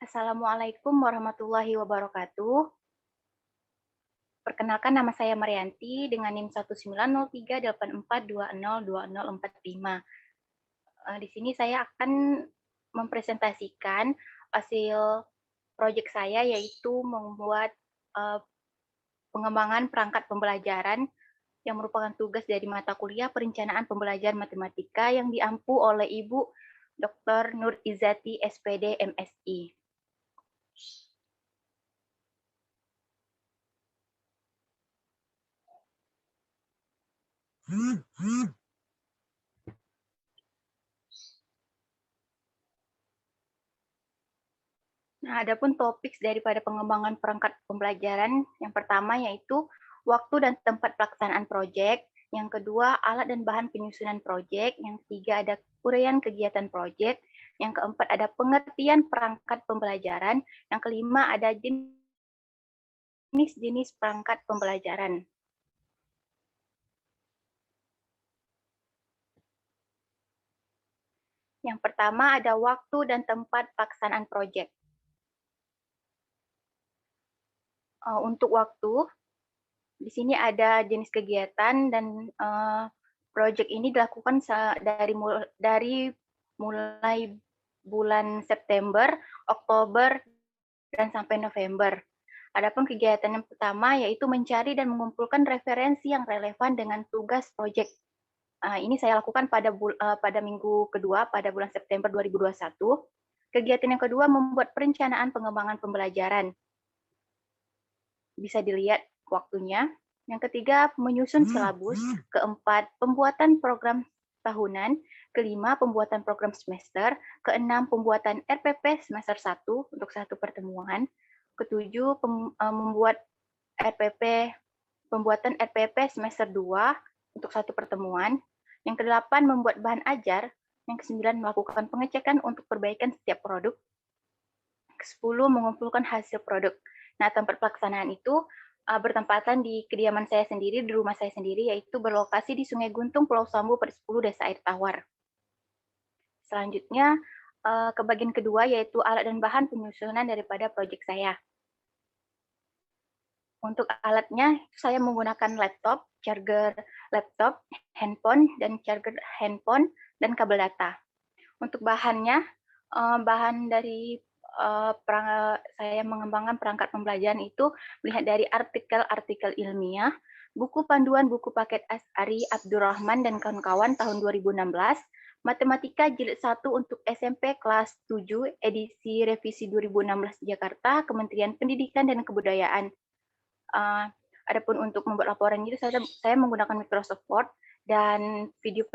Assalamualaikum warahmatullahi wabarakatuh. Perkenalkan nama saya Marianti dengan NIM 1903842020045. Di sini saya akan mempresentasikan hasil proyek saya yaitu membuat eh, pengembangan perangkat pembelajaran yang merupakan tugas dari mata kuliah Perencanaan Pembelajaran Matematika yang diampu oleh Ibu Dr. Nur Izati SPD MSI. Nah, adapun topik daripada pengembangan perangkat pembelajaran yang pertama yaitu waktu dan tempat pelaksanaan proyek, yang kedua alat dan bahan penyusunan proyek, yang ketiga ada uraian kegiatan proyek, yang keempat ada pengertian perangkat pembelajaran, yang kelima ada jenis-jenis perangkat pembelajaran. Yang pertama ada waktu dan tempat pelaksanaan proyek. Untuk waktu, di sini ada jenis kegiatan dan proyek ini dilakukan dari mulai bulan September, Oktober, dan sampai November. Adapun kegiatan yang pertama yaitu mencari dan mengumpulkan referensi yang relevan dengan tugas proyek. Ini saya lakukan pada minggu kedua pada bulan September 2021. Kegiatan yang kedua membuat perencanaan pengembangan pembelajaran. Bisa dilihat waktunya. Yang ketiga, menyusun silabus. Keempat, pembuatan program tahunan. Kelima, pembuatan program semester. Keenam, pembuatan RPP semester 1 untuk satu pertemuan. Ketujuh, pembuatan RPP semester 2 untuk satu pertemuan. Yang kedelapan, membuat bahan ajar. Yang kesembilan, melakukan pengecekan untuk perbaikan setiap produk. Kesepuluh, mengumpulkan hasil produk. Nah, tempat pelaksanaan itu bertempatan di kediaman saya sendiri, di rumah saya sendiri, yaitu berlokasi di Sungai Guntung, Pulau Sambu, per 10 Desa Air Tawar. Selanjutnya, ke bagian kedua, yaitu alat dan bahan penyusunan daripada proyek saya. Untuk alatnya, saya menggunakan laptop, charger laptop, handphone, dan charger handphone, dan kabel data. Untuk bahannya, bahan dari saya mengembangkan perangkat pembelajaran itu melihat dari artikel-artikel ilmiah, buku panduan buku paket As'ari Abdurrahman dan kawan-kawan tahun 2016, Matematika Jilid 1 untuk SMP kelas 7, edisi revisi 2016 Jakarta, Kementerian Pendidikan dan Kebudayaan. Adapun untuk membuat laporan itu saya menggunakan Microsoft Word, dan video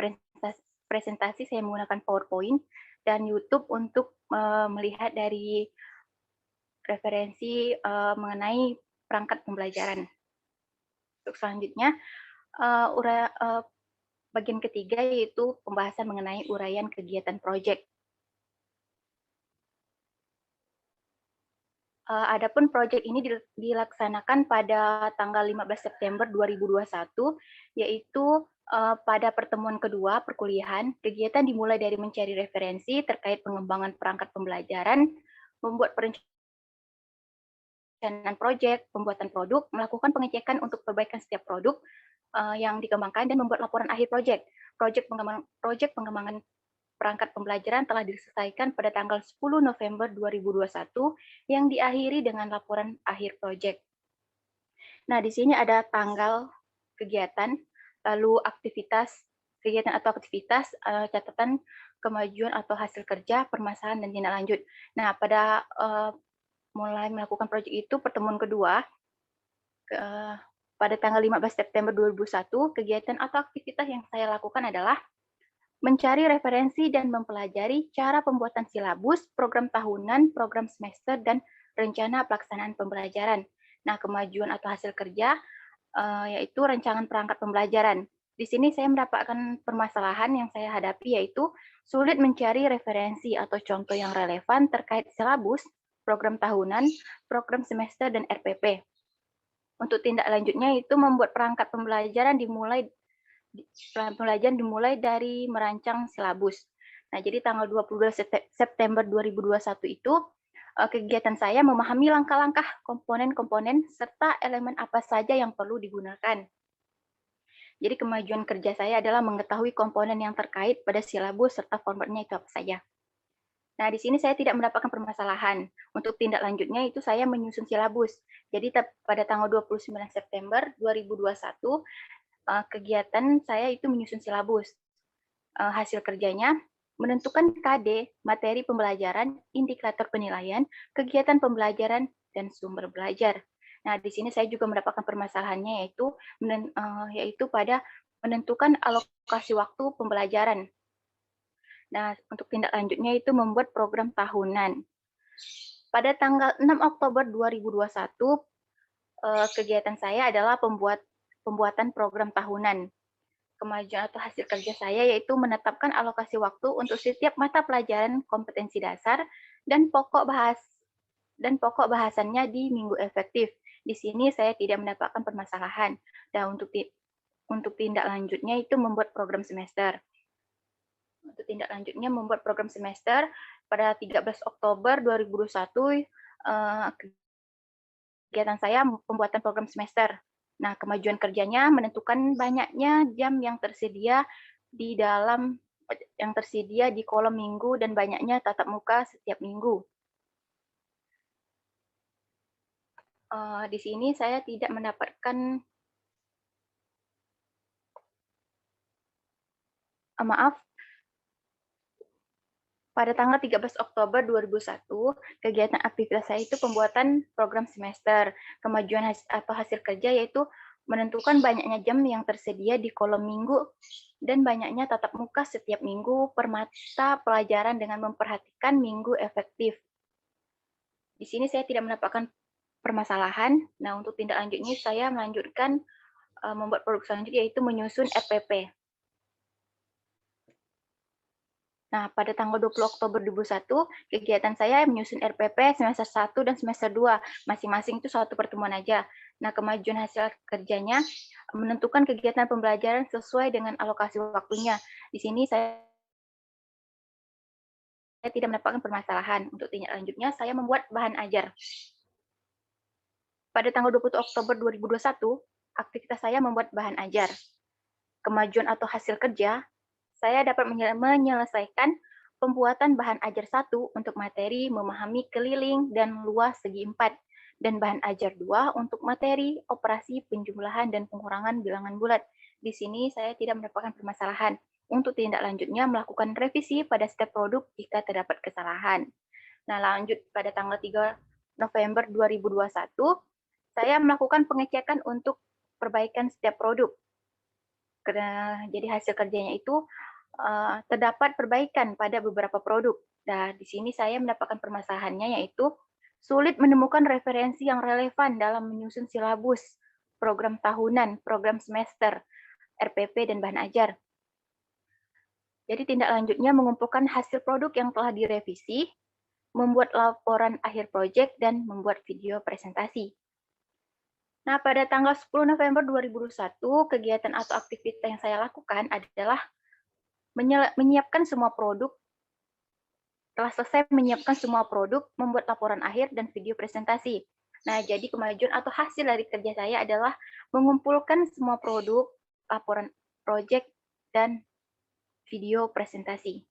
presentasi saya menggunakan PowerPoint, dan YouTube untuk melihat dari referensi mengenai perangkat pembelajaran. Untuk selanjutnya, bagian ketiga yaitu pembahasan mengenai uraian kegiatan proyek. Adapun proyek ini dilaksanakan pada tanggal 15 September 2021, yaitu pada pertemuan kedua perkuliahan. Kegiatan dimulai dari mencari referensi terkait pengembangan perangkat pembelajaran, membuat perencanaan proyek, pembuatan produk, melakukan pengecekan untuk perbaikan setiap produk yang dikembangkan, dan membuat laporan akhir proyek. Proyek pengembangan perangkat pembelajaran telah diselesaikan pada tanggal 10 November 2021 yang diakhiri dengan laporan akhir proyek. Nah, di sini ada tanggal kegiatan, lalu kegiatan atau aktivitas, catatan kemajuan atau hasil kerja, permasalahan, dan tindak lanjut. Nah, pada mulai melakukan proyek itu, pertemuan kedua, pada tanggal 15 September 2001, kegiatan atau aktivitas yang saya lakukan adalah mencari referensi dan mempelajari cara pembuatan silabus, program tahunan, program semester, dan rencana pelaksanaan pembelajaran. Nah, kemajuan atau hasil kerja yaitu rancangan perangkat pembelajaran. Di sini saya mendapatkan permasalahan yang saya hadapi, yaitu sulit mencari referensi atau contoh yang relevan terkait silabus, program tahunan, program semester, dan RPP. Untuk tindak lanjutnya itu membuat perangkat pembelajaran dimulai dari merancang silabus. Nah, jadi tanggal 22 September 2021 itu kegiatan saya memahami langkah-langkah komponen-komponen serta elemen apa saja yang perlu digunakan. Jadi kemajuan kerja saya adalah mengetahui komponen yang terkait pada silabus serta formatnya itu apa saja. Nah, di sini saya tidak mendapatkan permasalahan. Untuk tindak lanjutnya itu saya menyusun silabus. Jadi pada tanggal 29 September 2021, kegiatan saya itu menyusun silabus. Hasil kerjanya menentukan KD, materi pembelajaran, indikator penilaian, kegiatan pembelajaran, dan sumber belajar. Nah, di sini saya juga mendapatkan permasalahannya yaitu pada menentukan alokasi waktu pembelajaran. Nah, untuk tindak lanjutnya itu membuat program tahunan. Pada tanggal 6 Oktober 2021, kegiatan saya adalah pembuatan program tahunan. Kemajuan atau hasil kerja saya yaitu menetapkan alokasi waktu untuk setiap mata pelajaran kompetensi dasar dan pokok bahasannya di minggu efektif. Di sini saya tidak mendapatkan permasalahan. Dan untuk tindak lanjutnya itu membuat program semester. Untuk tindak lanjutnya membuat program semester pada 13 Oktober 2021, kegiatan saya pembuatan program semester. Nah, kemajuan kerjanya menentukan banyaknya jam yang tersedia di kolom minggu dan banyaknya tatap muka setiap minggu. Di sini saya tidak mendapatkan maaf, pada tanggal 13 Oktober 2001, kegiatan aktivitas saya itu pembuatan program semester. Kemajuan atau hasil kerja yaitu menentukan banyaknya jam yang tersedia di kolom minggu dan banyaknya tatap muka setiap minggu per mata pelajaran dengan memperhatikan minggu efektif. Di sini saya tidak mendapatkan permasalahan. Nah, untuk tindak lanjutnya saya melanjutkan membuat produk selanjutnya yaitu menyusun RPP. Nah, pada tanggal 20 Oktober 2001, kegiatan saya menyusun RPP semester 1 dan semester 2. Masing-masing itu satu pertemuan aja. Nah, kemajuan hasil kerjanya menentukan kegiatan pembelajaran sesuai dengan alokasi waktunya. Di sini saya tidak mendapatkan permasalahan. Untuk tindak lanjutnya, saya membuat bahan ajar. Pada tanggal 20 Oktober 2021, aktivitas saya membuat bahan ajar. Kemajuan atau hasil kerja, saya dapat menyelesaikan pembuatan bahan ajar 1 untuk materi memahami keliling dan luas segi 4, dan bahan ajar 2 untuk materi operasi penjumlahan dan pengurangan bilangan bulat. Di sini saya tidak mendapatkan permasalahan. Untuk tindak lanjutnya melakukan revisi pada setiap produk jika terdapat kesalahan. Nah, lanjut pada tanggal 3 November 2021, saya melakukan pengecekan untuk perbaikan setiap produk. Jadi hasil kerjanya itu terdapat perbaikan pada beberapa produk. Nah, di sini saya mendapatkan permasalahannya yaitu sulit menemukan referensi yang relevan dalam menyusun silabus, program tahunan, program semester, RPP, dan bahan ajar. Jadi tindak lanjutnya mengumpulkan hasil produk yang telah direvisi, membuat laporan akhir proyek, dan membuat video presentasi. Nah, pada tanggal 10 November 2021, kegiatan atau aktivitas yang saya lakukan adalah menyiapkan semua produk. Telah selesai menyiapkan semua produk, membuat laporan akhir, dan video presentasi. Nah, jadi kemajuan atau hasil dari kerja saya adalah mengumpulkan semua produk, laporan proyek, dan video presentasi.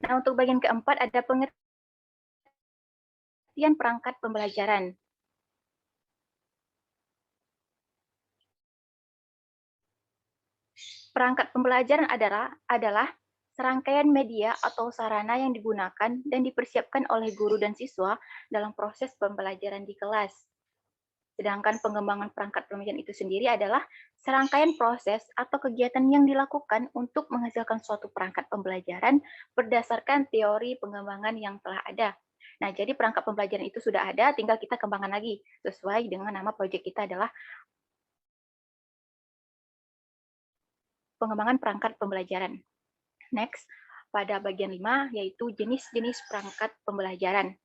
Nah, untuk bagian keempat ada pengertian perangkat pembelajaran. Perangkat pembelajaran adalah serangkaian media atau sarana yang digunakan dan dipersiapkan oleh guru dan siswa dalam proses pembelajaran di kelas. Sedangkan pengembangan perangkat pembelajaran itu sendiri adalah serangkaian proses atau kegiatan yang dilakukan untuk menghasilkan suatu perangkat pembelajaran berdasarkan teori pengembangan yang telah ada. Nah, jadi perangkat pembelajaran itu sudah ada, tinggal kita kembangkan lagi sesuai dengan nama proyek kita adalah pengembangan perangkat pembelajaran. Next, pada bagian 5 yaitu jenis-jenis perangkat pembelajaran.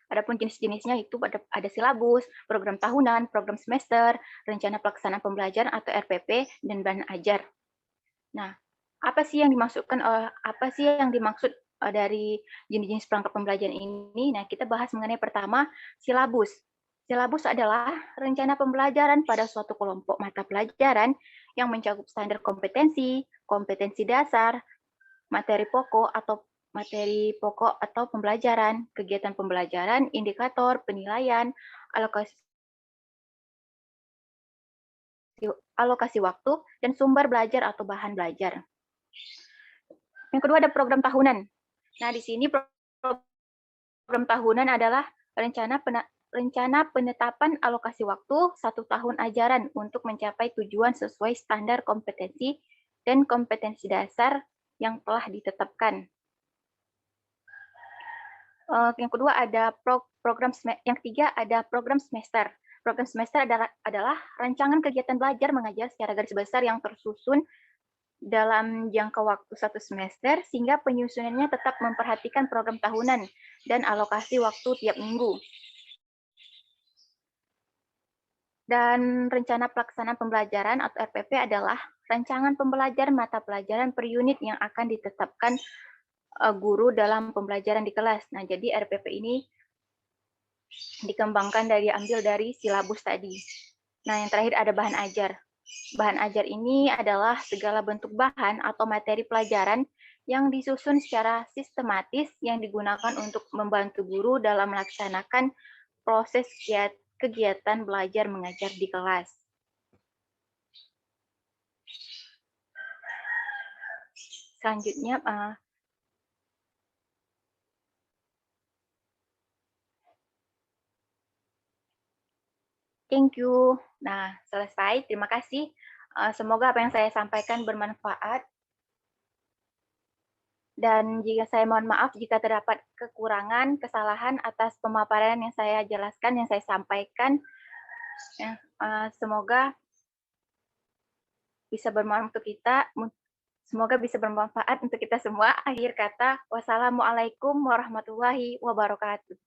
Adapun jenis-jenisnya itu ada silabus, program tahunan, program semester, rencana pelaksanaan pembelajaran atau RPP, dan bahan ajar. Nah, apa sih yang dimaksud dari jenis-jenis perangkat pembelajaran ini. Nah, kita bahas mengenai pertama, silabus. Silabus adalah rencana pembelajaran pada suatu kelompok mata pelajaran yang mencakup standar kompetensi, kompetensi dasar, materi pokok atau pembelajaran, kegiatan pembelajaran, indikator, penilaian, alokasi alokasi waktu, dan sumber belajar atau bahan belajar. Yang kedua ada program tahunan. Nah, di sini program tahunan adalah rencana penetapan alokasi waktu 1 tahun ajaran untuk mencapai tujuan sesuai standar kompetensi dan kompetensi dasar yang telah ditetapkan. Yang kedua ada yang ketiga ada program semester. Program semester adalah rancangan kegiatan belajar mengajar secara garis besar yang tersusun dalam jangka waktu 1 semester, sehingga penyusunannya tetap memperhatikan program tahunan dan alokasi waktu tiap minggu. Dan rencana pelaksanaan pembelajaran atau RPP adalah rancangan pembelajaran mata pelajaran per unit yang akan ditetapkan guru dalam pembelajaran di kelas. Nah, jadi RPP ini dikembangkan diambil dari silabus tadi. Nah, yang terakhir ada bahan ajar. Bahan ajar ini adalah segala bentuk bahan atau materi pelajaran yang disusun secara sistematis yang digunakan untuk membantu guru dalam melaksanakan proses kegiatan belajar mengajar di kelas. Selanjutnya, thank you. Nah, selesai. Terima kasih. Semoga apa yang saya sampaikan bermanfaat. Dan jika saya mohon maaf jika terdapat kekurangan, kesalahan atas pemaparan yang saya jelaskan, yang saya sampaikan. Ya, semoga bisa bermanfaat untuk kita. Semoga bisa bermanfaat untuk kita semua. Akhir kata, wassalamualaikum warahmatullahi wabarakatuh.